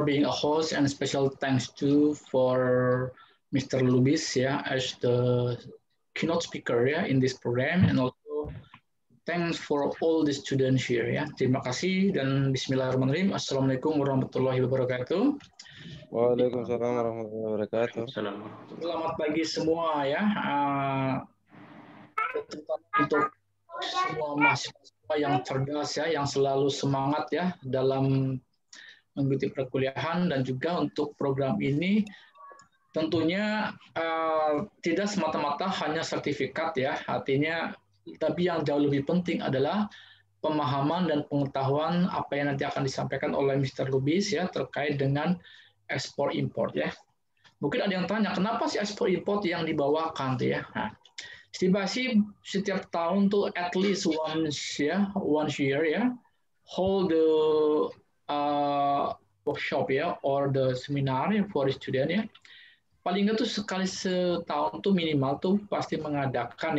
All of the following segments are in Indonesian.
being a host, and special thanks to for Mr. Lubis as the keynote speaker in this program, and also thanks for all the students here Terima kasih dan Bismillahirrahmanirrahim. Assalamualaikum warahmatullahi wabarakatuh. Waalaikumsalam warahmatullahi wabarakatuh. Selamat pagi semua untuk semua mahasiswa yang cerdas yang selalu semangat dalam mengikuti perkuliahan, dan juga untuk program ini tentunya tidak semata-mata hanya sertifikat artinya, tapi yang jauh lebih penting adalah pemahaman dan pengetahuan apa yang nanti akan disampaikan oleh Mr. Lubis terkait dengan ekspor impor Mungkin ada yang tanya, kenapa sih ekspor impor yang dibawakan Nah, estimasi setiap tahun tuh at least once year hold the workshop or the seminar for the student paling nggak tuh sekali setahun tuh minimal tuh pasti mengadakan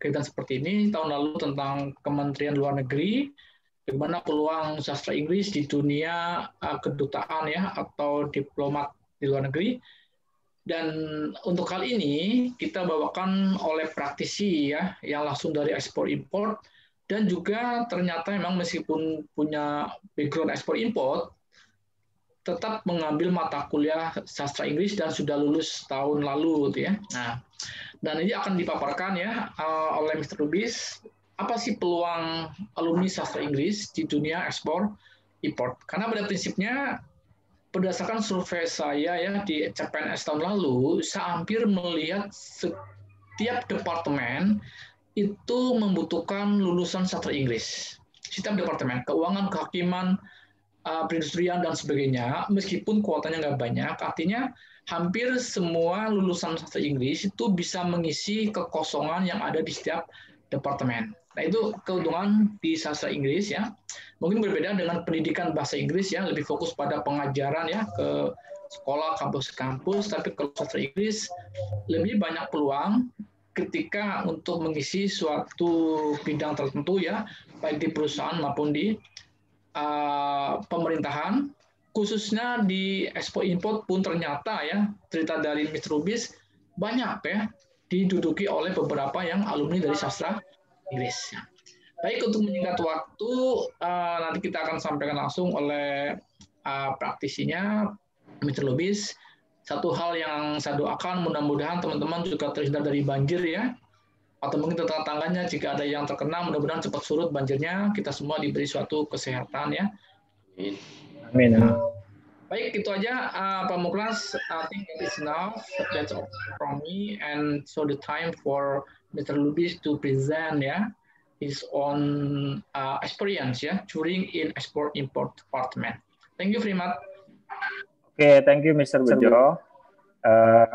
kegiatan seperti ini. Tahun lalu tentang Kementerian Luar Negeri, bagaimana peluang sastra Inggris di dunia kedutaan atau diplomat di luar negeri. Dan untuk kali ini kita bawakan oleh praktisi yang langsung dari ekspor impor, dan juga ternyata memang meskipun punya background ekspor impor tetap mengambil mata kuliah sastra Inggris dan sudah lulus tahun lalu Nah, dan ini akan dipaparkan oleh Mr. Lubis, apa sih peluang alumni sastra Inggris di dunia ekspor import. Karena pada prinsipnya berdasarkan survei saya di CPNS tahun lalu, saya hampir melihat setiap departemen itu membutuhkan lulusan sastra Inggris. Setiap departemen, keuangan, kehakiman, perindustrian, dan sebagainya, meskipun kuotanya nggak banyak, artinya hampir semua lulusan sastra Inggris itu bisa mengisi kekosongan yang ada di setiap departemen. Nah, itu keuntungan di sastra Inggris Mungkin berbeda dengan pendidikan bahasa Inggris lebih fokus pada pengajaran ke sekolah, kampus-kampus, tapi kalau sastra Inggris lebih banyak peluang ketika untuk mengisi suatu bidang tertentu baik di perusahaan maupun di pemerintahan, khususnya di ekspor import pun ternyata cerita dari Mr. Lubis banyak diduduki oleh beberapa yang alumni dari sastra Inggris. Baik, untuk menyingkat waktu, nanti kita akan sampaikan langsung oleh praktisinya Mr. Lubis. Satu hal yang saya doakan, mudah-mudahan teman-teman juga terhindar dari banjir atau mungkin tetangganya jika ada yang terkena, mudah-mudahan cepat surut banjirnya, kita semua diberi suatu kesehatan Amin. Baik, itu aja Pak Muklas. I think it is enough. That's all from me, and so the time for Mr. Lubis to present his own experience during in export import department. Thank you very much. Oke, thank you Mr. Bejo.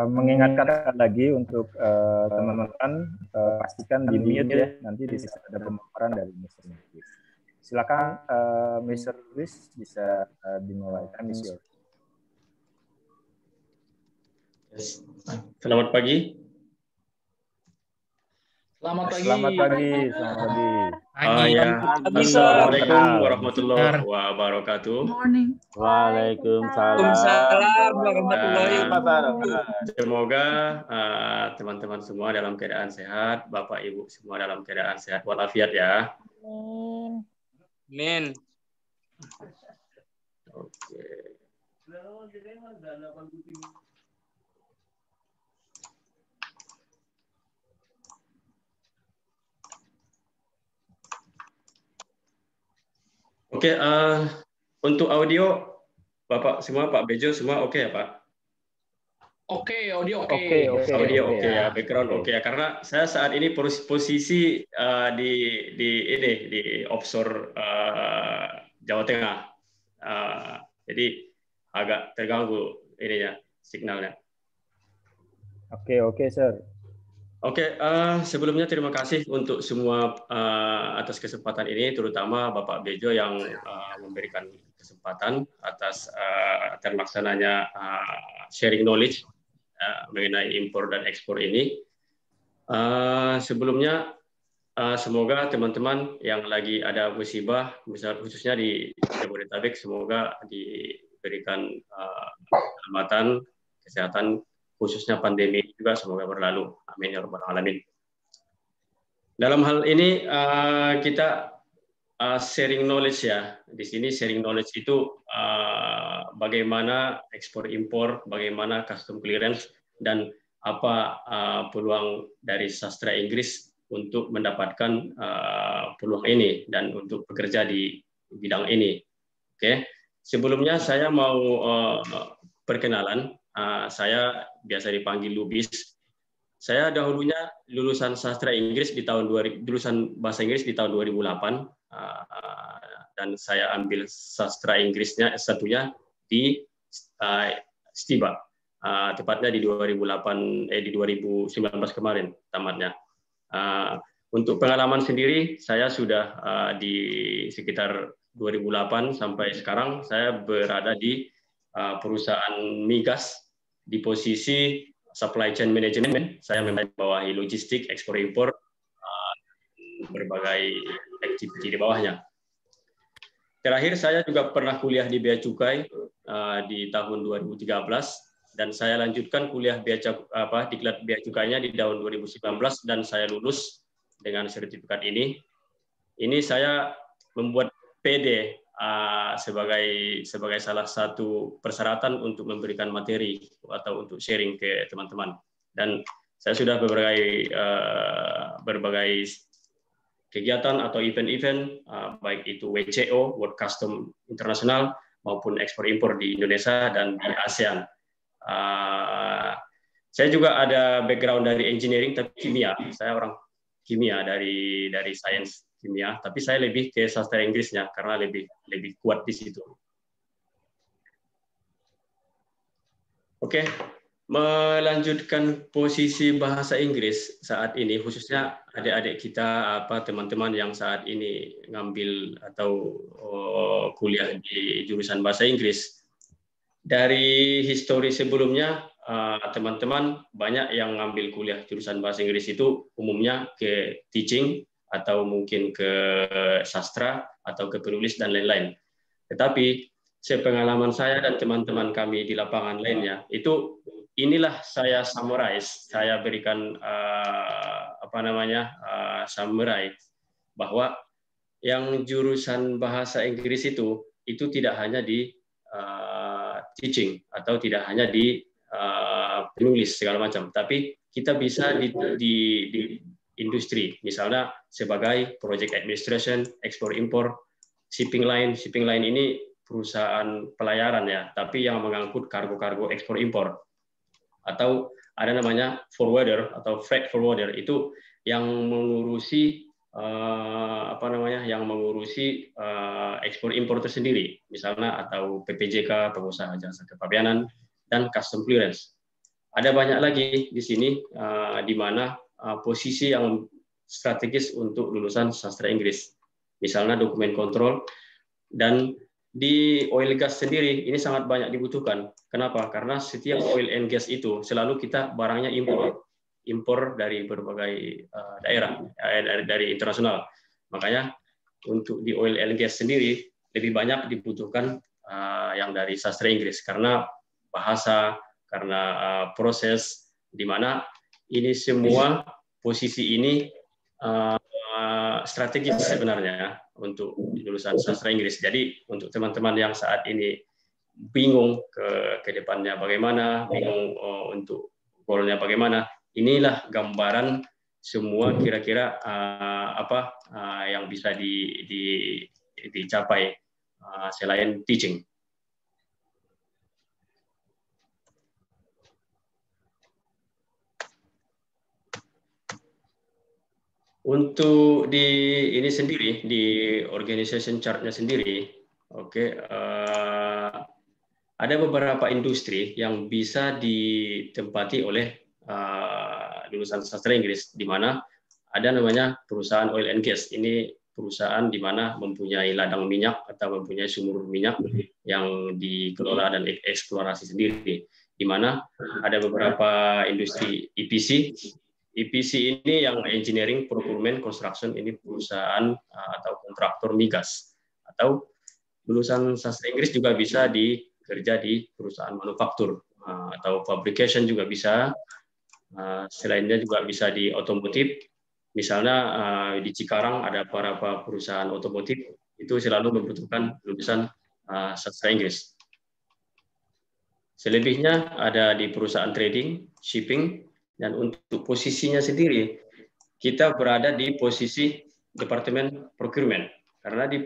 Mengingatkan lagi untuk teman-teman pastikan di mute nanti di sisi ada pemaparan dari Mr. Lubis. Silakan Mr. Lubis bisa dimulai. Time is yours. Selamat pagi. Selamat pagi. Selamat pagi. Selamat pagi. Assalamualaikum warahmatullahi wabarakatuh. Morning. Waalaikumsalam warahmatullahi wabarakatuh. Semoga teman-teman semua dalam keadaan sehat, Bapak Ibu semua dalam keadaan sehat walafiat ya. Amin. Oke. Oke, untuk audio Bapak semua, Pak Bejo semua oke ya Pak? Oke, audio oke. Audio oke ya, background oke ya. Karena saya saat ini posisi di offshore Jawa Tengah, jadi agak terganggu ininya signalnya. Oke, sir. Oke, sebelumnya terima kasih untuk semua atas kesempatan ini, terutama Bapak Bejo yang memberikan kesempatan atas terlaksananya sharing knowledge mengenai impor dan ekspor ini. Sebelumnya, semoga teman-teman yang lagi ada musibah, khususnya di Jabodetabek, semoga berikan keselamatan, kesehatan, khususnya pandemi juga semoga berlalu. Amin ya rabbal alamin. Dalam hal ini kita sharing knowledge ya. Di sini sharing knowledge itu bagaimana ekspor impor, bagaimana custom clearance, dan apa peluang dari sastra Inggris untuk mendapatkan peluang ini dan untuk bekerja di bidang ini. Oke, sebelumnya saya mau perkenalan. Saya biasa dipanggil Lubis. Saya dahulunya lulusan sastra Inggris di tahun lulusan bahasa Inggris di tahun 2008 dan saya ambil sastra Inggrisnya S1-nya di STIBA. Tepatnya di 2019 kemarin tamatnya. Untuk pengalaman sendiri, saya sudah di sekitar 2008 sampai sekarang saya berada di perusahaan migas di posisi supply chain management. Saya membawahi logistik, ekspor impor, berbagai aktiviti di bawahnya. Terakhir saya juga pernah kuliah di Bea Cukai di tahun 2013 dan saya lanjutkan kuliah diklat Bea Cukainya di tahun 2019 dan saya lulus dengan sertifikat ini. Ini saya membuat PD sebagai salah satu persyaratan untuk memberikan materi atau untuk sharing ke teman-teman. Dan saya sudah berbagai kegiatan atau event-event, baik itu WCO, World Custom International, maupun ekspor impor di Indonesia dan di ASEAN. Saya juga ada background dari engineering, tapi kimia. Saya orang kimia dari sains kimia, tapi saya lebih ke sastra Inggrisnya karena lebih kuat di situ. Oke, melanjutkan posisi bahasa Inggris saat ini, khususnya adik-adik kita, teman-teman yang saat ini ngambil atau kuliah di jurusan bahasa Inggris. Dari histori sebelumnya, teman-teman banyak yang ngambil kuliah jurusan bahasa Inggris itu umumnya ke teaching, atau mungkin ke sastra, atau ke penulis, dan lain-lain. Tetapi sepengalaman saya dan teman-teman kami di lapangan lainnya, itu inilah saya summarize, saya berikan summary bahwa yang jurusan bahasa Inggris itu tidak hanya di teaching atau tidak hanya di penulis segala macam, tapi kita bisa di industri, misalnya sebagai project administration, ekspor impor, shipping line. Shipping line ini perusahaan pelayaran ya, tapi yang mengangkut kargo-kargo ekspor impor. Atau ada namanya forwarder atau freight forwarder, itu yang mengurusi ekspor impor tersendiri, misalnya, atau PPJK, pengusaha jasa kepabeanan, dan custom clearance. Ada banyak lagi di sini di mana posisi yang strategis untuk lulusan sastra Inggris, misalnya dokumen kontrol. Dan di oil gas sendiri ini sangat banyak dibutuhkan. Kenapa? Karena setiap oil and gas itu selalu kita barangnya impor dari berbagai daerah, dari internasional. Makanya untuk di oil and gas sendiri lebih banyak dibutuhkan yang dari sastra Inggris karena bahasa, karena proses, di mana ini semua posisi ini strategis sebenarnya untuk lulusan sastra Inggris. Jadi untuk teman-teman yang saat ini bingung ke depannya bagaimana, bingung untuk goalnya bagaimana, inilah gambaran semua kira-kira yang bisa dicapai selain teaching. Untuk di ini sendiri, di organization chart-nya sendiri, ada beberapa industri yang bisa ditempati oleh lulusan sastra Inggris, di mana ada namanya perusahaan oil and gas. Ini perusahaan di mana mempunyai ladang minyak atau mempunyai sumur minyak yang dikelola dan eksplorasi sendiri, di mana ada beberapa industri EPC. EPC ini yang engineering, procurement, construction, ini perusahaan atau kontraktor migas. Atau lulusan sastra Inggris juga bisa di bekerja di perusahaan manufaktur atau fabrication juga bisa. Selainnya juga bisa di otomotif. Misalnya di Cikarang ada beberapa perusahaan otomotif itu selalu membutuhkan lulusan sastra Inggris. Selebihnya ada di perusahaan trading, shipping, dan untuk posisinya sendiri kita berada di posisi Departemen Procurement. Karena di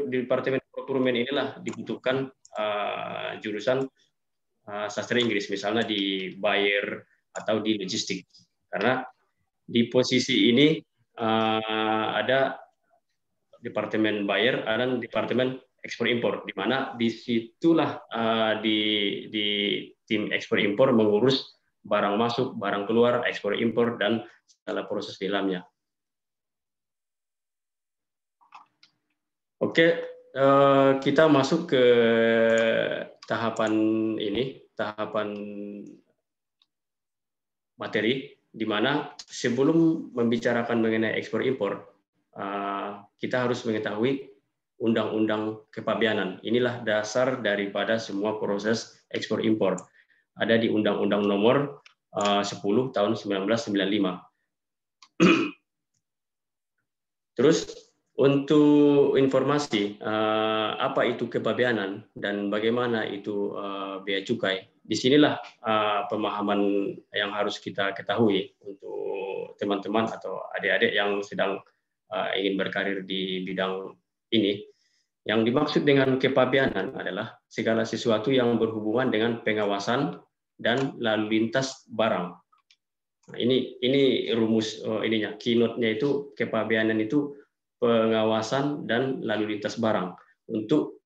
Departemen Procurement inilah dibutuhkan jurusan sastra Inggris, misalnya di buyer atau di logistik. Karena di posisi ini ada Departemen buyer dan Departemen ekspor impor, di mana disitulah di tim ekspor impor mengurus barang masuk, barang keluar, ekspor impor dan segala proses di dalamnya. Oke, kita masuk ke tahapan ini, tahapan materi, di mana sebelum membicarakan mengenai ekspor impor, kita harus mengetahui Undang-Undang Kepabeanan. Inilah dasar daripada semua proses ekspor impor. Ada di Undang-Undang Nomor 10 tahun 1995. Terus untuk informasi apa itu kepabeanan dan bagaimana itu bea cukai, disinilah pemahaman yang harus kita ketahui untuk teman-teman atau adik-adik yang sedang ingin berkarir di bidang ini. Yang dimaksud dengan kepabeanan adalah segala sesuatu yang berhubungan dengan pengawasan dan lalu lintas barang. Nah, ini rumus ininya, keynote-nya itu kepabeanan itu pengawasan dan lalu lintas barang untuk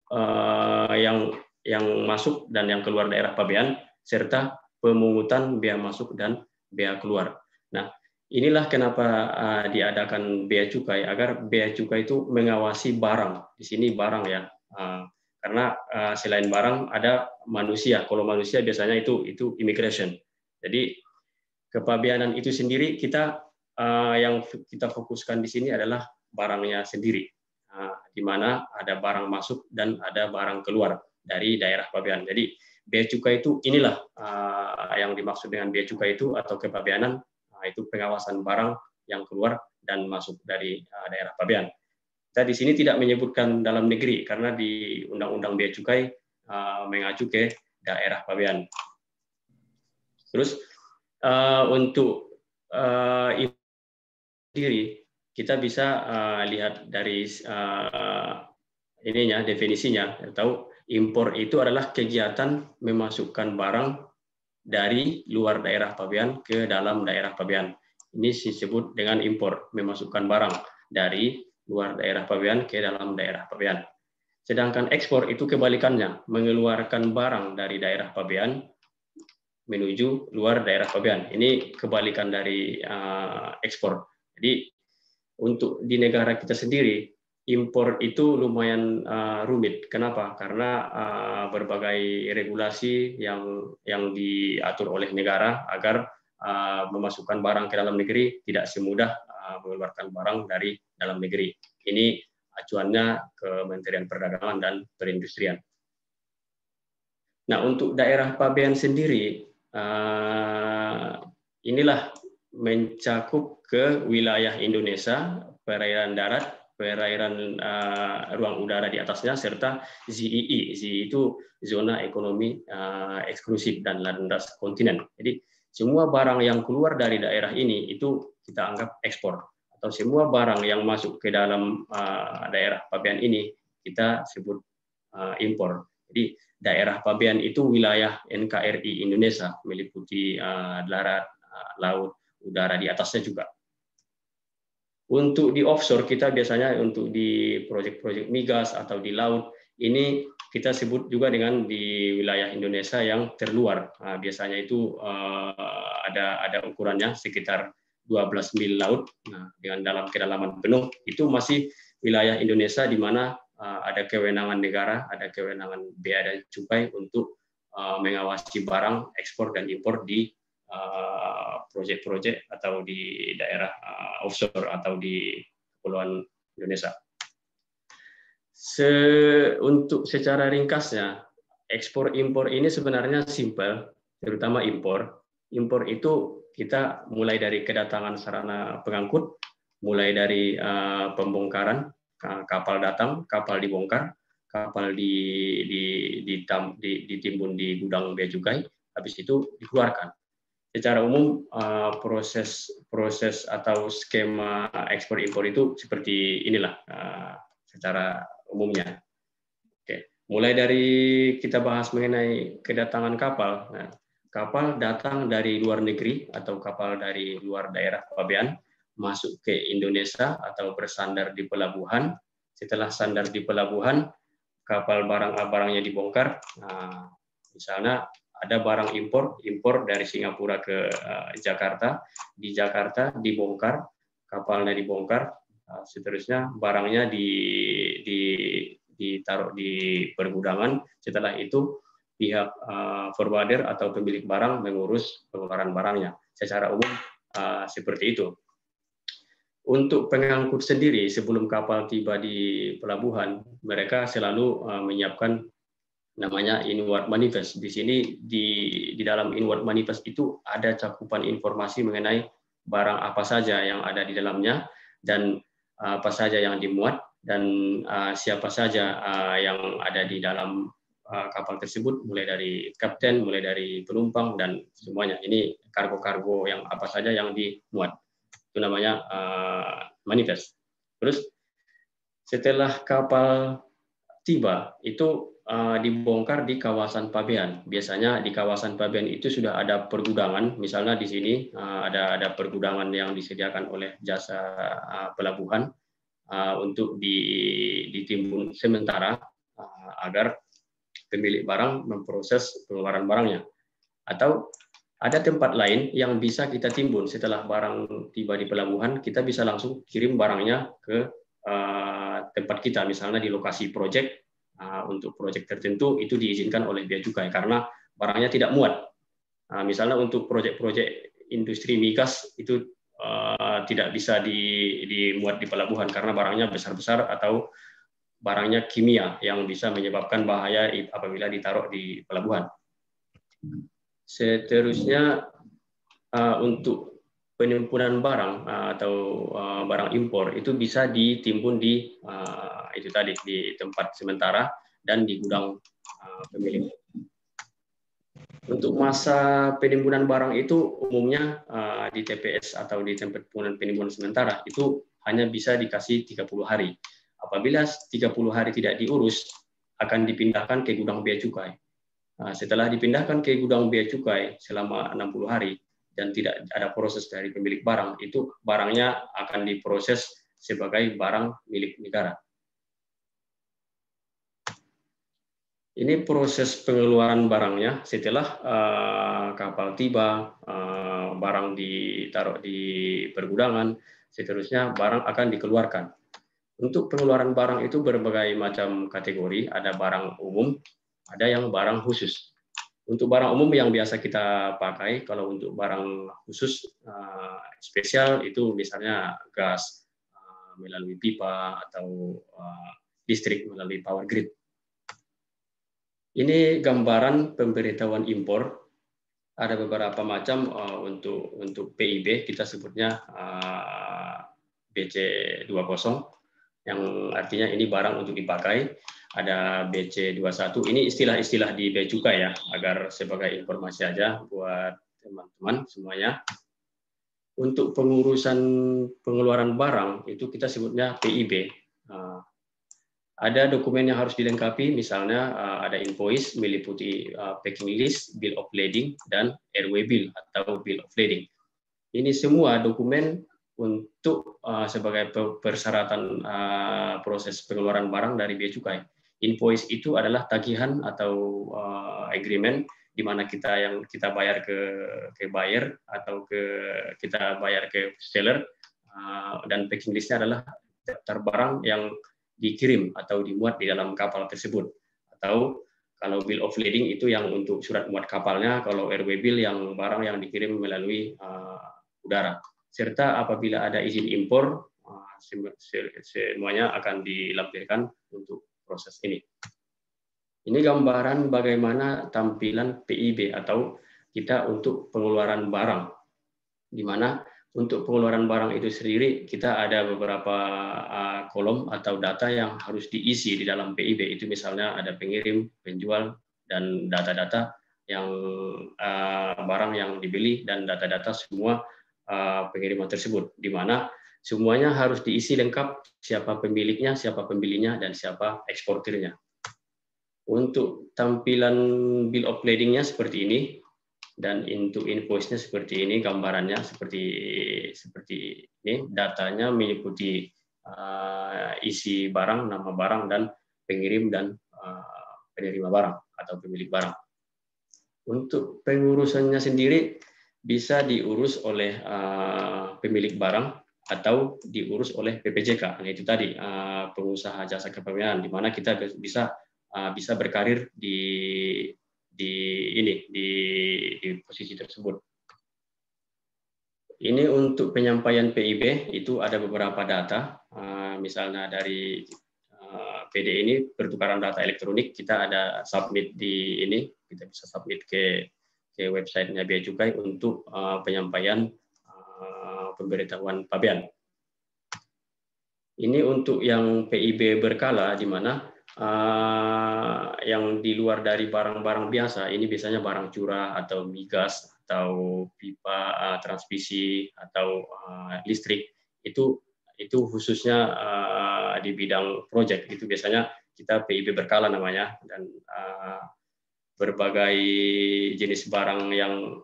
yang masuk dan yang keluar daerah pabean serta pemungutan bea masuk dan bea keluar. Nah, inilah kenapa diadakan bea cukai, agar bea cukai itu mengawasi barang. Di sini barang ya, karena selain barang ada manusia. Kalau manusia biasanya itu immigration. Jadi kepabeanan itu sendiri yang kita fokuskan di sini adalah barangnya sendiri, di mana ada barang masuk dan ada barang keluar dari daerah pabean. Jadi bea cukai itu inilah yang dimaksud dengan bea cukai itu atau kepabeanan. Itu pengawasan barang yang keluar dan masuk dari daerah pabean. Kita di sini tidak menyebutkan dalam negeri karena di Undang-Undang Bea Cukai mengacu ke daerah pabean. Terus untuk diri kita bisa lihat dari ininya definisinya, atau impor itu adalah kegiatan memasukkan barang dari luar daerah pabean ke dalam daerah pabean. Ini disebut dengan impor, memasukkan barang dari luar daerah pabean ke dalam daerah pabean. Sedangkan ekspor itu kebalikannya, mengeluarkan barang dari daerah pabean menuju luar daerah pabean. Ini kebalikan dari ekspor. Jadi untuk di negara kita sendiri, impor itu lumayan rumit. Kenapa? Karena berbagai regulasi yang diatur oleh negara agar memasukkan barang ke dalam negeri tidak semudah mengeluarkan barang dari dalam negeri. Ini acuannya Kementerian Perdagangan dan Perindustrian. Nah, untuk daerah pabean sendiri, inilah mencakup ke wilayah Indonesia, perairan darat, perairan ruang udara di atasnya, serta ZEE. ZEE itu zona ekonomi eksklusif dan landas kontinen. Jadi semua barang yang keluar dari daerah ini itu kita anggap ekspor, atau semua barang yang masuk ke dalam daerah pabean ini kita sebut impor. Jadi daerah pabean itu wilayah NKRI Indonesia, meliputi darat, laut, udara di atasnya juga. Untuk di offshore kita biasanya untuk di proyek-proyek migas atau di laut, ini kita sebut juga dengan di wilayah Indonesia yang terluar. Biasanya itu ada ukurannya sekitar 12 mil laut. Nah, dengan dalam kedalaman penuh itu masih wilayah Indonesia di mana ada kewenangan negara, ada kewenangan bea dan cukai untuk mengawasi barang ekspor dan impor di proyek-proyek atau di daerah offshore atau di Kepulauan Indonesia. Untuk secara ringkasnya, ekspor impor ini sebenarnya simpel, terutama impor. Impor itu kita mulai dari kedatangan sarana pengangkut, mulai dari pembongkaran, kapal datang, kapal dibongkar, kapal ditimbun di gudang bea cukai, habis itu dikeluarkan. Secara umum proses atau skema ekspor impor itu seperti inilah secara umumnya. Oke, mulai dari kita bahas mengenai kedatangan kapal. Nah, kapal datang dari luar negeri atau kapal dari luar daerah pabean masuk ke Indonesia atau bersandar di pelabuhan. Setelah sandar di pelabuhan, kapal barangnya dibongkar. Nah, misalnya ada barang impor dari Singapura ke Jakarta. Di Jakarta dibongkar, kapalnya dibongkar, seterusnya barangnya ditaruh di pergudangan. Setelah itu pihak forwarder atau pemilik barang mengurus pengeluaran barangnya. Secara umum seperti itu. Untuk pengangkut sendiri, sebelum kapal tiba di pelabuhan, mereka selalu menyiapkan namanya inward manifest. Di sini di dalam inward manifest itu ada cakupan informasi mengenai barang apa saja yang ada di dalamnya dan apa saja yang dimuat dan siapa saja yang ada di dalam kapal tersebut, mulai dari kapten, mulai dari penumpang dan semuanya. Ini kargo-kargo yang apa saja yang dimuat. Itu namanya manifest. Terus setelah kapal tiba itu dibongkar di kawasan pabean. Biasanya di kawasan pabean itu sudah ada pergudangan. Misalnya di sini ada pergudangan yang disediakan oleh jasa pelabuhan untuk ditimbun sementara agar pemilik barang memproses pengeluaran barangnya. Atau ada tempat lain yang bisa kita timbun setelah barang tiba di pelabuhan, kita bisa langsung kirim barangnya ke tempat kita, misalnya di lokasi proyek. Untuk proyek tertentu itu diizinkan oleh bea cukai karena barangnya tidak muat. Misalnya untuk proyek-proyek industri migas itu tidak bisa dimuat di pelabuhan karena barangnya besar-besar atau barangnya kimia yang bisa menyebabkan bahaya apabila ditaruh di pelabuhan. Seterusnya untuk penimbunan barang atau barang impor itu bisa ditimbun di itu tadi di tempat sementara dan di gudang pemilik. Untuk masa penimbunan barang itu umumnya di TPS atau di tempat penimbunan sementara itu hanya bisa dikasih 30 hari. Apabila 30 hari tidak diurus, akan dipindahkan ke gudang bea cukai. Setelah dipindahkan ke gudang bea cukai selama 60 hari dan tidak ada proses dari pemilik barang, itu barangnya akan diproses sebagai barang milik negara. Ini proses pengeluaran barangnya setelah kapal tiba, barang ditaruh di pergudangan, seterusnya barang akan dikeluarkan. Untuk pengeluaran barang itu berbagai macam kategori, ada barang umum, ada yang barang khusus. Untuk barang umum yang biasa kita pakai, kalau untuk barang khusus spesial itu misalnya gas melalui pipa atau listrik melalui power grid. Ini gambaran pemberitahuan impor. Ada beberapa macam untuk PIB, kita sebutnya BC20, yang artinya ini barang untuk dipakai. Ada BC21, ini istilah-istilah di bea cukai ya, agar sebagai informasi aja buat teman-teman semuanya. Untuk pengurusan pengeluaran barang, itu kita sebutnya PIB. Ada dokumen yang harus dilengkapi, misalnya ada invoice, meliputi packing list, bill of lading, dan RW bill atau bill of lading. Ini semua dokumen untuk sebagai persyaratan proses pengeluaran barang dari bea cukai. Invoice itu adalah tagihan atau agreement di mana kita bayar ke buyer atau kita bayar ke seller, dan packing listnya adalah daftar barang yang dikirim atau dimuat di dalam kapal tersebut. Atau kalau bill of lading itu yang untuk surat muat kapalnya, kalau RW bill yang barang yang dikirim melalui udara. Serta apabila ada izin impor, semuanya akan dilampirkan untuk proses ini. Ini gambaran bagaimana tampilan PIB atau kita untuk pengeluaran barang, di mana untuk pengeluaran barang itu sendiri kita ada beberapa kolom atau data yang harus diisi di dalam PIB. Itu misalnya ada pengirim, penjual, dan data-data yang barang yang dibeli dan data-data semua pengiriman tersebut, di mana semuanya harus diisi lengkap, siapa pemiliknya, siapa pembelinya, dan siapa eksportirnya. Untuk tampilan bill of lading-nya seperti ini, dan untuk invoice-nya seperti ini, gambarannya seperti ini, datanya mengikuti isi barang, nama barang, dan pengirim dan penerima barang atau pemilik barang. Untuk pengurusannya sendiri bisa diurus oleh pemilik barang atau diurus oleh PPJK. Nah, itu tadi pengusaha jasa kepemimpinan, di mana kita bisa berkarir di posisi tersebut. Ini untuk penyampaian PIB itu ada beberapa data, misalnya dari PD ini pertukaran data elektronik, kita ada submit di ini, kita bisa submit ke websitenya Bea Cukai untuk penyampaian pemberitahuan pabean. Ini untuk yang PIB berkala, di mana yang di luar dari barang-barang biasa, ini biasanya barang curah atau migas atau pipa transmisi atau listrik, itu khususnya di bidang proyek, itu biasanya kita PIB berkala namanya, dan berbagai jenis barang yang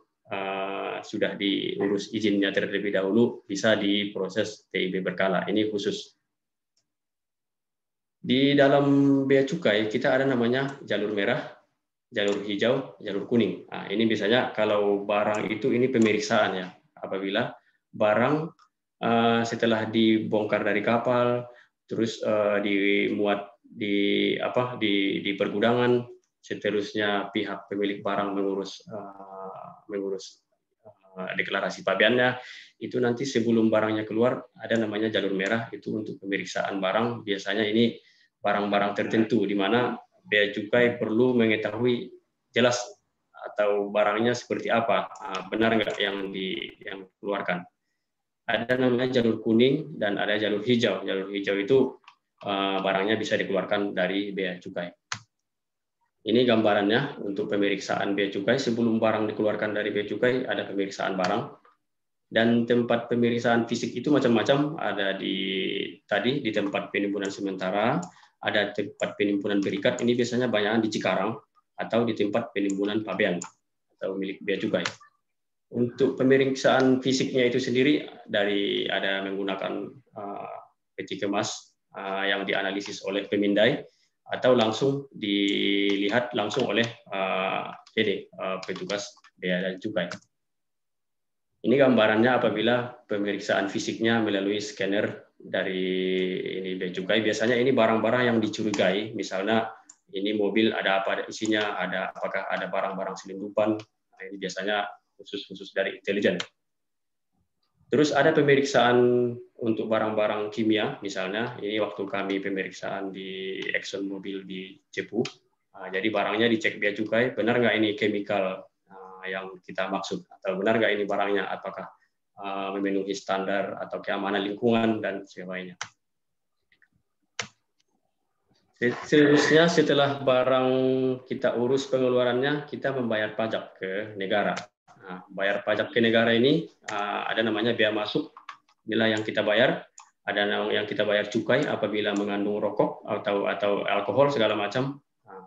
sudah diurus izinnya terlebih dahulu bisa diproses PIB berkala. Ini khusus. Di dalam Bea Cukai kita ada namanya jalur merah, jalur hijau, jalur kuning. Nah, ini biasanya kalau barang itu ini pemeriksaan ya. Apabila barang setelah dibongkar dari kapal, terus dimuat di pergudangan, seterusnya pihak pemilik barang mengurus deklarasi pabeannya, itu nanti sebelum barangnya keluar ada namanya jalur merah, itu untuk pemeriksaan barang. Biasanya ini barang-barang tertentu di mana Bea Cukai perlu mengetahui jelas atau barangnya seperti apa, benar nggak yang dikeluarkan. Ada namanya jalur kuning dan ada jalur hijau. Jalur hijau itu barangnya bisa dikeluarkan dari Bea Cukai. Ini gambarannya untuk pemeriksaan Bea Cukai. Sebelum barang dikeluarkan dari Bea Cukai ada pemeriksaan barang. Dan tempat pemeriksaan fisik itu macam-macam. Ada di tempat penimbunan sementara, ada tempat penimbunan berikat. Ini biasanya banyak di Cikarang atau di tempat penimbunan pabean atau milik Bea Cukai. Untuk pemeriksaan fisiknya itu sendiri ada menggunakan peti kemas yang dianalisis oleh Pemindai, atau langsung dilihat langsung oleh petugas Bea dan Cukai. Ini gambarannya apabila pemeriksaan fisiknya melalui scanner dari Bea Cukai. Biasanya ini barang-barang yang dicurigai, misalnya ini mobil ada apa isinya, apakah ada barang-barang selundupan. Nah, ini biasanya khusus dari intelijen. Terus ada pemeriksaan untuk barang-barang kimia, misalnya ini waktu kami pemeriksaan di Exxon Mobil di Cepu. Jadi barangnya dicek Bea Cukai, benar nggak ini chemical yang kita maksud, atau benar nggak ini barangnya, apakah memenuhi standar atau keamanan lingkungan dan sebagainya. Seterusnya setelah barang kita urus pengeluarannya, kita membayar pajak ke negara. Nah, bayar pajak ke negara ini ada namanya bea masuk, inilah yang kita bayar. Ada yang kita bayar cukai apabila mengandung rokok atau alkohol segala macam. Nah,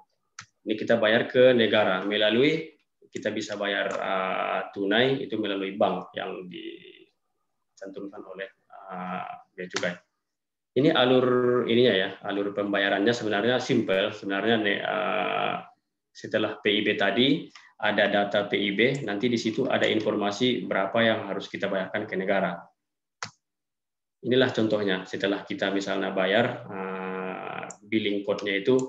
ini kita bayar ke negara melalui, kita bisa bayar tunai itu melalui bank yang dicantumkan oleh Bea Cukai. Ini alur ininya ya, alur pembayarannya sebenarnya simple. Sebenarnya setelah PIB tadi ada data PIB, nanti di situ ada informasi berapa yang harus kita bayarkan ke negara. Inilah contohnya. Setelah kita misalnya bayar billing code-nya itu,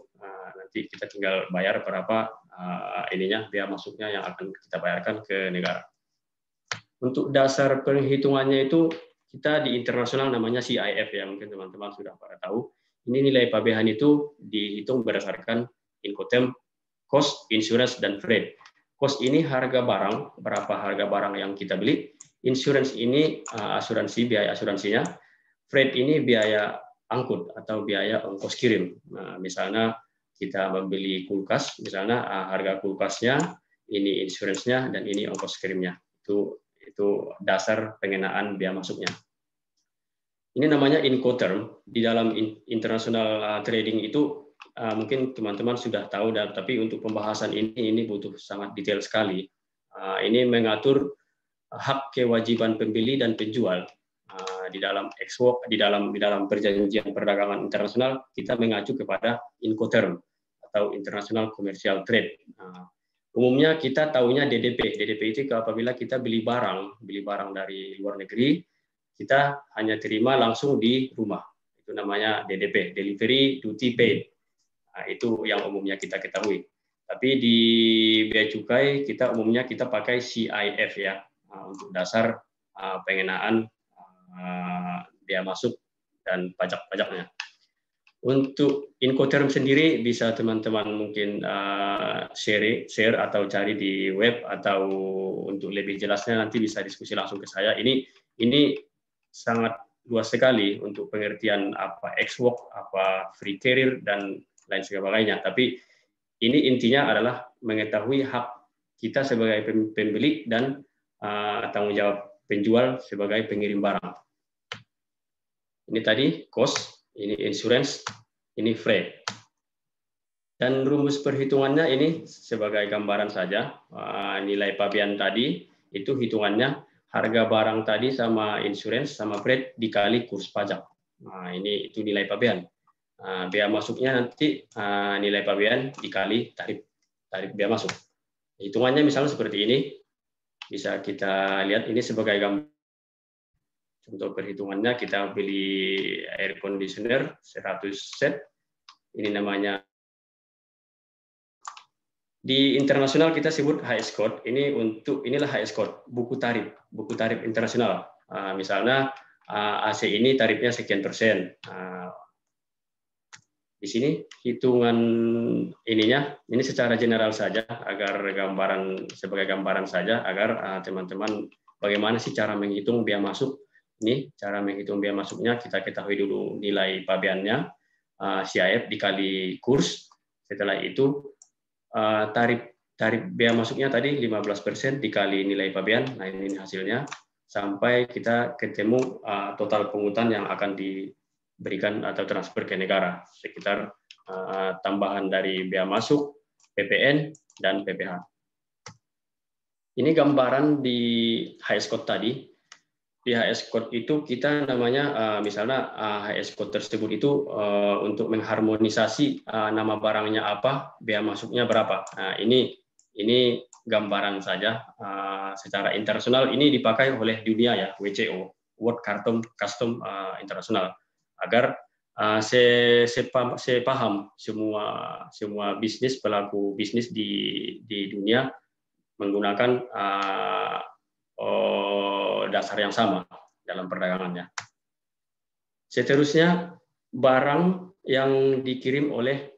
nanti kita tinggal bayar berapa bea masuknya yang akan kita bayarkan ke negara. Untuk dasar perhitungannya itu kita di internasional namanya CIF ya, mungkin teman-teman sudah pada tahu. Ini nilai pabean itu dihitung berdasarkan Incoterm, cost, insurance, dan freight. Cost ini harga barang, berapa harga barang yang kita beli. Insurance ini asuransi, biaya asuransinya. Freight ini biaya angkut atau biaya ongkos kirim. Nah, misalnya kita membeli kulkas, misalnya harga kulkasnya, ini insurance-nya, dan ini ongkos kirimnya. Itu dasar pengenaan biaya masuknya. Ini namanya Incoterm. Di dalam international trading itu mungkin teman-teman sudah tahu, tapi untuk pembahasan ini butuh sangat detail sekali. Ini mengatur hak kewajiban pembeli dan penjual. Di dalam EXWOC, di dalam perjanjian perdagangan internasional, kita mengacu kepada Incoterm atau International Commercial Trade. Umumnya kita tahunya DDP. DDP itu apabila kita beli barang dari luar negeri, kita hanya terima langsung di rumah. Itu namanya DDP, Delivery Duty Paid. Itu yang umumnya kita ketahui. Tapi di bea cukai kita umumnya kita pakai CIF ya, untuk dasar pengenaan biaya masuk dan pajak-pajaknya. Untuk Incoterm sendiri bisa teman-teman mungkin share atau cari di web, atau untuk lebih jelasnya nanti bisa diskusi langsung ke saya. Ini sangat luas sekali untuk pengertian apa EXWOC, apa free carrier, dan lain sebagainya. Tapi ini intinya adalah mengetahui hak kita sebagai pembeli dan tanggung jawab penjual sebagai pengirim barang. Ini tadi cost, ini insurance, ini freight. Dan rumus perhitungannya ini sebagai gambaran saja. Nilai pabean tadi itu hitungannya harga barang tadi sama insurance sama freight dikali kurs pajak. Ini itu nilai pabean. Biaya masuknya nanti nilai pabean dikali tarif biaya masuk. Hitungannya misalnya seperti ini. Bisa kita lihat ini sebagai gambar. Untuk perhitungannya kita beli air conditioner 100 set. Ini namanya, di internasional kita sebut HS code. Inilah HS code, buku tarif internasional. Misalnya AC ini tarifnya sekian persen. Di sini hitungan ininya, ini secara general saja agar sebagai gambaran saja agar teman-teman bagaimana sih cara menghitung biaya masuk. Ini cara menghitung biaya masuknya, kita ketahui dulu nilai pabeannya, CIF dikali kurs. Setelah itu tarif biaya masuknya tadi 15% dikali nilai pabean. Nah, ini hasilnya sampai kita ketemu total pungutan yang akan diberikan atau transfer ke negara, sekitar tambahan dari biaya masuk, PPN, dan PPH. Ini gambaran di HS code tadi. Di HS code itu kita namanya misalnya HS code tersebut itu untuk mengharmonisasi nama barangnya apa, biaya masuknya berapa. Nah, ini gambaran saja. Secara internasional ini dipakai oleh dunia ya, WCO, World Custom International, agar saya paham semua pelaku bisnis di dunia menggunakan dasar yang sama dalam perdagangannya. Seterusnya, barang yang dikirim oleh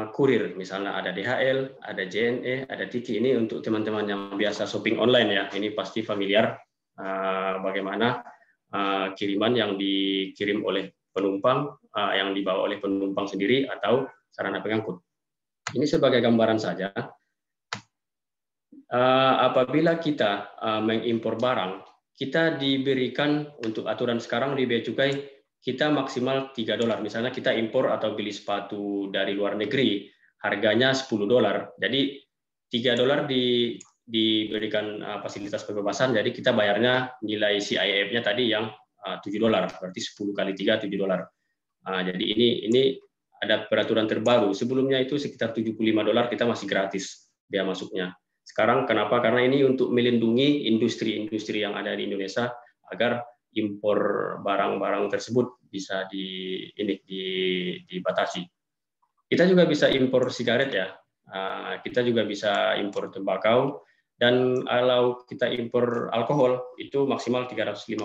kurir, misalnya ada DHL, ada JNE, ada Tiki. Ini untuk teman-teman yang biasa shopping online ya, ini pasti familiar bagaimana kiriman yang dikirim oleh penumpang, yang dibawa oleh penumpang sendiri atau sarana pengangkut. Ini sebagai gambaran saja. Apabila kita mengimpor barang, kita diberikan untuk aturan sekarang di bea cukai, kita maksimal $3. Misalnya kita impor atau beli sepatu dari luar negeri, harganya $10. Jadi $3 diberikan fasilitas kebebasan, jadi kita bayarnya nilai CIF-nya tadi yang $7, berarti 10 kali 3, $7. Jadi ini ada peraturan terbaru. Sebelumnya itu sekitar $75 kita masih gratis biaya masuknya. Sekarang kenapa? Karena ini untuk melindungi industri-industri yang ada di Indonesia agar impor barang-barang tersebut bisa dibatasi. Kita juga bisa impor sigaret ya. Kita juga bisa impor tembakau, dan kalau kita impor alkohol itu maksimal 350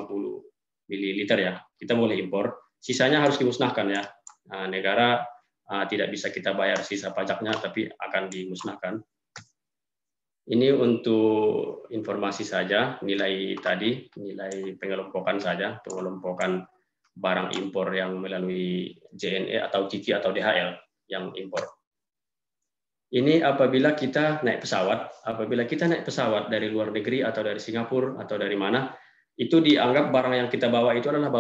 ml ya. Kita boleh impor. Sisanya harus dimusnahkan ya. Negara tidak bisa kita bayar sisa pajaknya, tapi akan dimusnahkan. Ini untuk informasi saja, nilai tadi, nilai pengelompokan saja, pengelompokan barang impor yang melalui JNE atau Kiki atau DHL yang impor. Ini apabila kita naik pesawat dari luar negeri atau dari Singapura atau dari mana, itu dianggap barang yang kita bawa itu adalah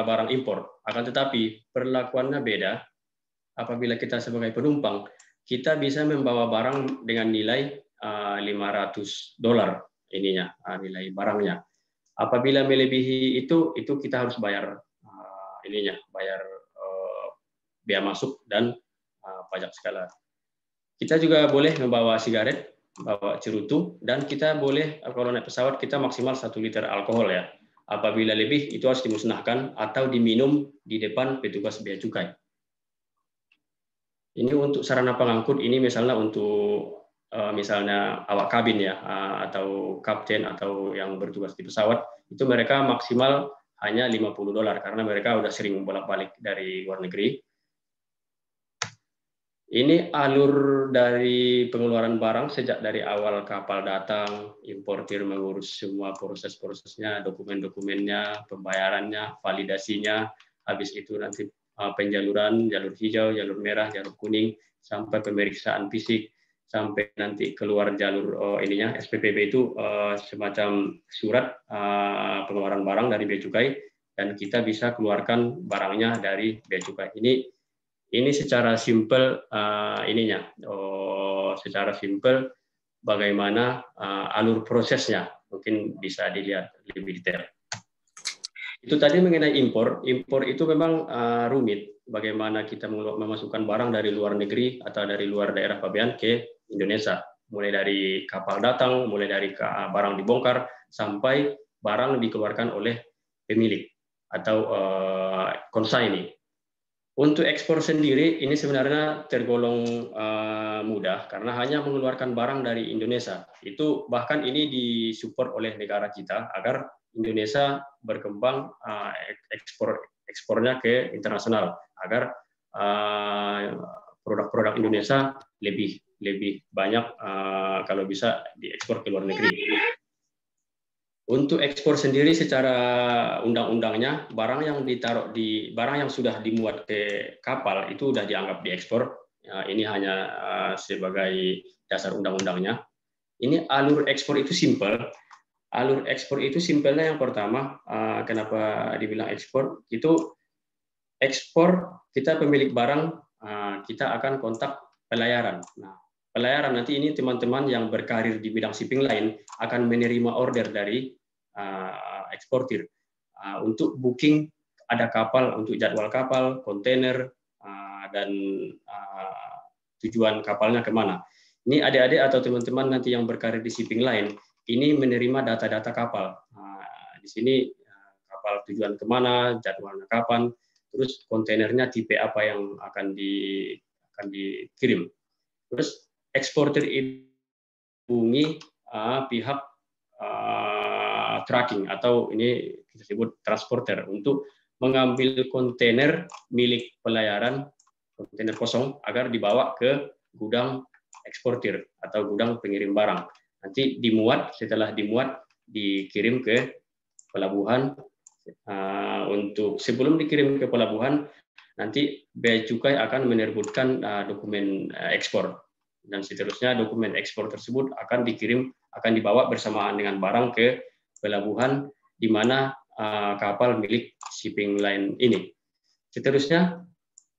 barang impor. Akan tetapi perlakuannya beda. Apabila kita sebagai penumpang, kita bisa membawa barang dengan nilai $500 ininya, nilai barangnya. Apabila melebihi itu kita harus bayar bayar bea masuk dan pajak skala. Kita juga boleh membawa sigaret, bawa cerutu, dan kita boleh kalau naik pesawat kita maksimal 1 liter alkohol ya. Apabila lebih itu harus dimusnahkan atau diminum di depan petugas bea cukai. Ini untuk sarana pengangkut, ini misalnya untuk misalnya awak kabin ya, atau kapten atau yang bertugas di pesawat, itu mereka maksimal hanya $50 karena mereka udah sering bolak-balik dari luar negeri. Ini alur dari pengeluaran barang sejak dari awal kapal datang, importir mengurus semua proses-prosesnya, dokumen-dokumennya, pembayarannya, validasinya, habis itu nanti penjaluran, jalur hijau, jalur merah, jalur kuning, sampai pemeriksaan fisik, sampai nanti keluar jalur SPPB itu semacam surat pengeluaran barang dari Bea Cukai, dan kita bisa keluarkan barangnya dari Bea Cukai. Ini secara simpel secara simpel bagaimana alur prosesnya, mungkin bisa dilihat lebih detail. Itu tadi mengenai impor. Impor itu memang rumit. Bagaimana kita memasukkan barang dari luar negeri atau dari luar daerah pabean ke Indonesia. Mulai dari kapal datang, mulai dari barang dibongkar, sampai barang dikeluarkan oleh pemilik atau konsaini. Untuk ekspor sendiri, ini sebenarnya tergolong mudah karena hanya mengeluarkan barang dari Indonesia. Itu bahkan ini disupport oleh negara kita agar Indonesia berkembang ekspornya ke internasional, agar produk-produk Indonesia lebih banyak kalau bisa diekspor ke luar negeri. Untuk ekspor sendiri secara undang-undangnya, barang yang sudah dimuat ke kapal itu sudah dianggap diekspor. Ini hanya sebagai dasar undang-undangnya. Ini alur ekspor itu simpel. Alur ekspor itu simpelnya yang pertama, kenapa dibilang ekspor? Itu ekspor, kita pemilik barang, kita akan kontak pelayaran. Nah, pelayaran nanti ini teman-teman yang berkarir di bidang shipping line akan menerima order dari eksportir untuk booking ada kapal, untuk jadwal kapal, kontainer, dan tujuan kapalnya kemana. Ini adik-adik atau teman-teman nanti yang berkarir di shipping line, ini menerima data-data kapal. Di sini kapal tujuan kemana, jadwalnya kapan, terus kontainernya tipe apa yang akan dikirim. Terus eksportir itu hubungi pihak tracking atau ini kita sebut transporter untuk mengambil kontainer milik pelayaran, kontainer kosong, agar dibawa ke gudang eksportir atau gudang pengirim barang. Nanti dimuat, setelah dimuat dikirim ke pelabuhan. Untuk sebelum dikirim ke pelabuhan, nanti Bea Cukai akan menerbitkan dokumen ekspor, dan seterusnya dokumen ekspor tersebut akan dibawa bersamaan dengan barang ke pelabuhan di mana kapal milik shipping line ini. Seterusnya,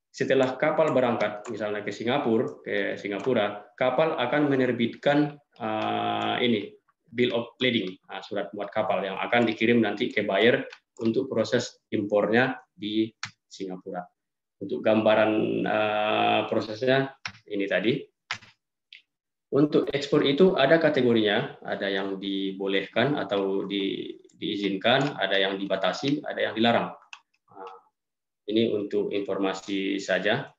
setelah kapal berangkat misalnya ke Singapura, kapal akan menerbitkan bill of lading, surat muat kapal yang akan dikirim nanti ke buyer untuk proses impornya di Singapura. Untuk gambaran prosesnya ini tadi. Untuk ekspor itu ada kategorinya, ada yang dibolehkan atau diizinkan, ada yang dibatasi, ada yang dilarang. Ini untuk informasi saja.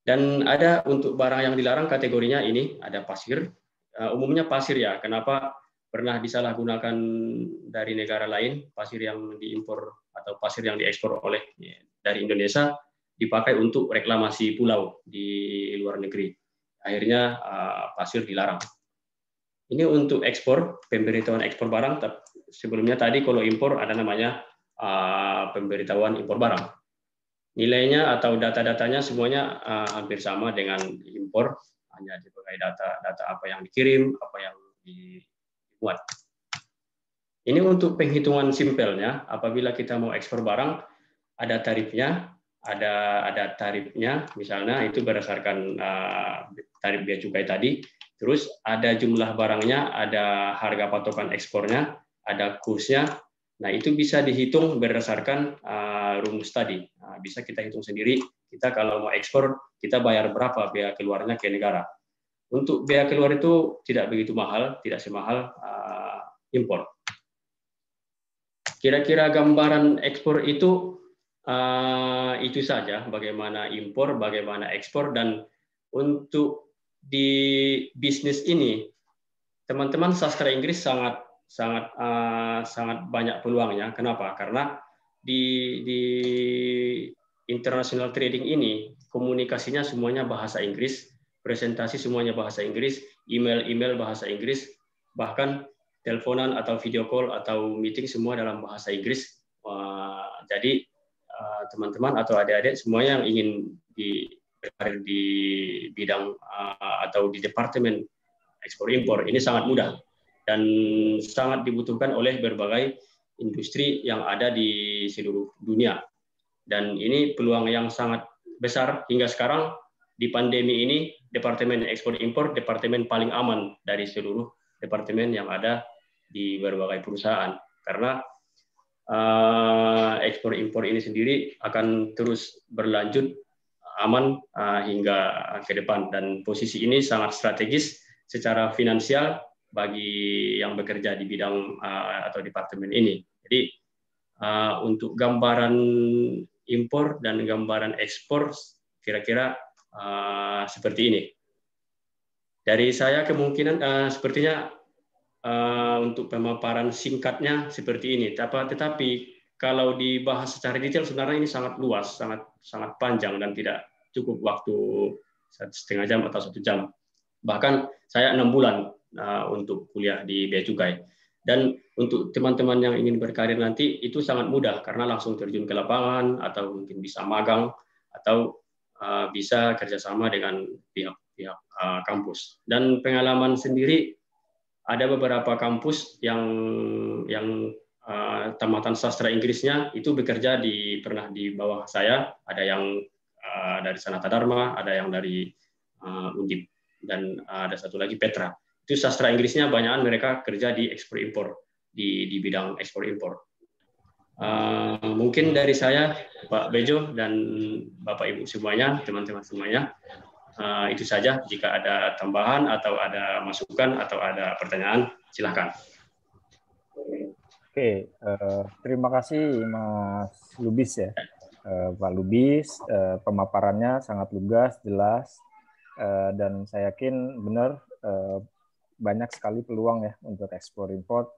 Dan ada untuk barang yang dilarang kategorinya ini, ada pasir. Umumnya pasir ya, kenapa pernah disalahgunakan dari negara lain, pasir yang diimpor atau pasir yang diekspor dari Indonesia, dipakai untuk reklamasi pulau di luar negeri. Akhirnya pasir dilarang. Ini untuk ekspor, pemberitahuan ekspor barang. Sebelumnya tadi kalau impor ada namanya pemberitahuan impor barang. Nilainya atau data-datanya semuanya hampir sama dengan impor, hanya dipakai data apa yang dikirim, apa yang dibuat. Ini untuk penghitungan simpelnya, apabila kita mau ekspor barang, ada tarifnya, ada tarifnya, misalnya itu berdasarkan tarif bea cukai tadi. Terus ada jumlah barangnya, ada harga patokan ekspornya, ada kursnya. Nah, itu bisa dihitung berdasarkan rumus tadi. Nah, bisa kita hitung sendiri, kita kalau mau ekspor, kita bayar berapa bea keluarnya ke negara. Untuk bea keluar itu tidak begitu mahal, tidak semahal impor. Kira-kira gambaran ekspor itu saja, bagaimana impor, bagaimana ekspor, dan untuk di bisnis ini, teman-teman sastra Inggris sangat banyak peluangnya. Kenapa? Karena di international trading ini komunikasinya semuanya bahasa Inggris, presentasi semuanya bahasa Inggris, email bahasa Inggris, bahkan teleponan atau video call atau meeting semua dalam bahasa Inggris. Jadi teman-teman atau adik-adik semua yang ingin berkarir di bidang atau di departemen ekspor impor ini sangat mudah dan sangat dibutuhkan oleh berbagai industri yang ada di seluruh dunia. Dan ini peluang yang sangat besar hingga sekarang di pandemi ini departemen ekspor impor departemen paling aman dari seluruh departemen yang ada di berbagai perusahaan, karena ekspor impor ini sendiri akan terus berlanjut aman hingga ke depan, dan posisi ini sangat strategis secara finansial bagi yang bekerja di bidang atau departemen ini. Jadi untuk gambaran impor dan gambaran ekspor kira-kira seperti ini. Dari saya kemungkinan sepertinya untuk pemaparan singkatnya seperti ini. Tetapi kalau dibahas secara detail sebenarnya ini sangat luas, sangat panjang dan tidak cukup waktu setengah jam atau 1 jam. Bahkan saya 6 bulan untuk kuliah di Bea Cukai. Dan untuk teman-teman yang ingin berkarir nanti itu sangat mudah karena langsung terjun ke lapangan atau mungkin bisa magang atau bisa kerjasama dengan pihak kampus. Dan pengalaman sendiri, ada beberapa kampus yang tamatan sastra Inggrisnya itu bekerja pernah di bawah saya. Ada yang dari Sanata Dharma, ada yang dari Undip, dan ada satu lagi Petra. Itu sastra Inggrisnya banyakan mereka kerja di ekspor impor, di bidang ekspor impor. Mungkin dari saya, Pak Bejo dan Bapak Ibu semuanya, teman-teman semuanya. Itu saja. Jika ada tambahan atau ada masukan atau ada pertanyaan, silakan. Oke, terima kasih Mas Lubis ya, Pak Lubis. Pemaparannya sangat lugas, jelas, dan saya yakin benar banyak sekali peluang ya untuk ekspor impor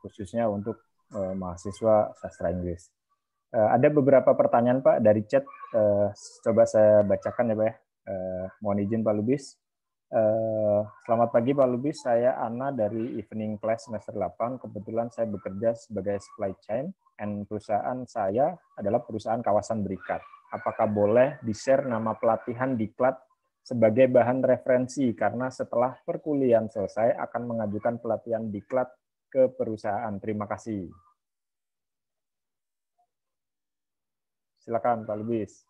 khususnya untuk mahasiswa sastra Inggris. Ada beberapa pertanyaan Pak dari chat, coba saya bacakan ya Pak ya. Mohon izin Pak Lubis. Selamat pagi Pak Lubis, saya Ana dari Evening Class semester 8. Kebetulan saya bekerja sebagai supply chain and perusahaan saya adalah perusahaan kawasan berikat. Apakah boleh di-share nama pelatihan diklat sebagai bahan referensi, karena setelah perkuliahan selesai akan mengajukan pelatihan diklat ke perusahaan. Terima kasih. Silakan Pak Lubis.